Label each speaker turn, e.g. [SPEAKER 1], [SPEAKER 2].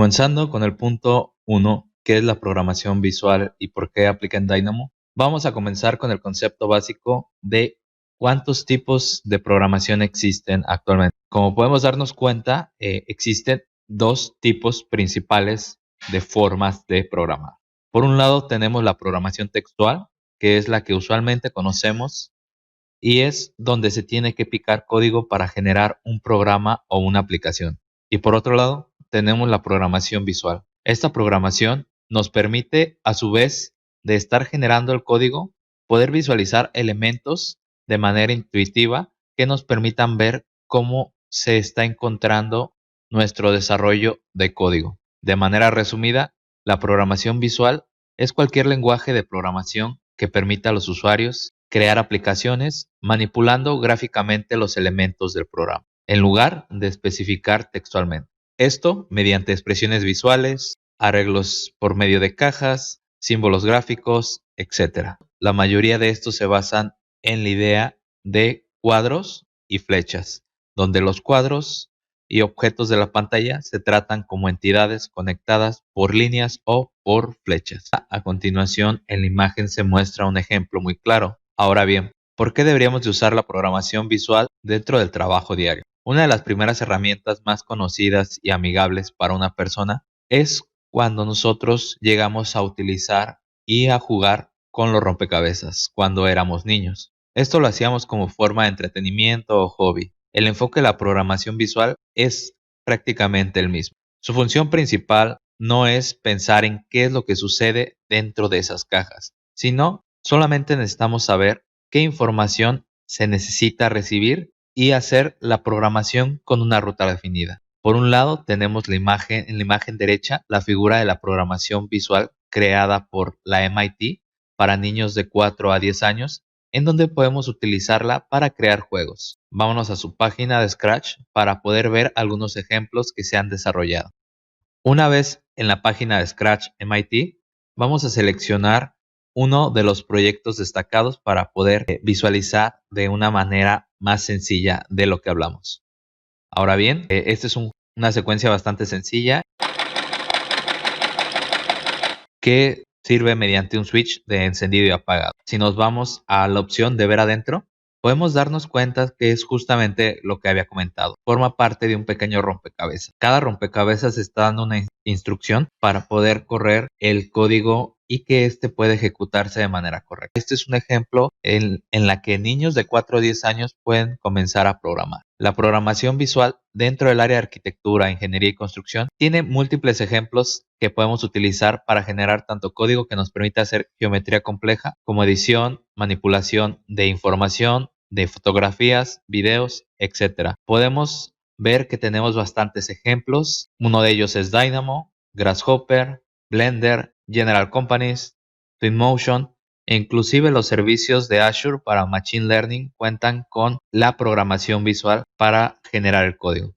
[SPEAKER 1] Comenzando con el punto 1, ¿qué es la programación visual y por qué aplica en Dynamo? Vamos a comenzar con el concepto básico de cuántos tipos de programación existen actualmente. Como podemos darnos cuenta, existen dos tipos principales de formas de programar. Por un lado tenemos la programación textual, que es la que usualmente conocemos y es donde se tiene que picar código para generar un programa o una aplicación. Y por otro lado, tenemos la programación visual. Esta programación nos permite, a su vez, de estar generando el código, poder visualizar elementos de manera intuitiva que nos permitan ver cómo se está encontrando nuestro desarrollo de código. De manera resumida, la programación visual es cualquier lenguaje de programación que permita a los usuarios crear aplicaciones manipulando gráficamente los elementos del programa, en lugar de especificar textualmente. Esto mediante expresiones visuales, arreglos por medio de cajas, símbolos gráficos, etc. La mayoría de estos se basan en la idea de cuadros y flechas, donde los cuadros y objetos de la pantalla se tratan como entidades conectadas por líneas o por flechas. A continuación, en la imagen se muestra un ejemplo muy claro. Ahora bien, ¿por qué deberíamos de usar la programación visual dentro del trabajo diario? Una de las primeras herramientas más conocidas y amigables para una persona es cuando nosotros llegamos a utilizar y a jugar con los rompecabezas cuando éramos niños. Esto lo hacíamos como forma de entretenimiento o hobby. El enfoque de la programación visual es prácticamente el mismo. Su función principal no es pensar en qué es lo que sucede dentro de esas cajas, sino solamente necesitamos saber qué información se necesita recibir y hacer la programación con una ruta definida. Por un lado tenemos en la imagen derecha la figura de la programación visual creada por la MIT para niños de 4 a 10 años, en donde podemos utilizarla para crear juegos. Vámonos a su página de Scratch para poder ver algunos ejemplos que se han desarrollado. Una vez en la página de Scratch MIT, vamos a seleccionar uno de los proyectos destacados para poder visualizar de una manera más sencilla de lo que hablamos. Ahora bien, esta es una secuencia bastante sencilla que sirve mediante un switch de encendido y apagado. Si nos vamos a la opción de ver adentro, podemos darnos cuenta que es justamente lo que había comentado. Forma parte de un pequeño rompecabezas. Cada rompecabezas está dando una instrucción para poder correr el código y que éste pueda ejecutarse de manera correcta. Este es un ejemplo en la que niños de 4 a 10 años pueden comenzar a programar. La programación visual dentro del área de arquitectura, ingeniería y construcción tiene múltiples ejemplos que podemos utilizar para generar tanto código que nos permite hacer geometría compleja como edición, manipulación de información, de fotografías, videos, etc. Podemos ver que tenemos bastantes ejemplos. Uno de ellos es Dynamo, Grasshopper, Blender, General Companies, Twinmotion e inclusive los servicios de Azure para Machine Learning cuentan con la programación visual para generar el código.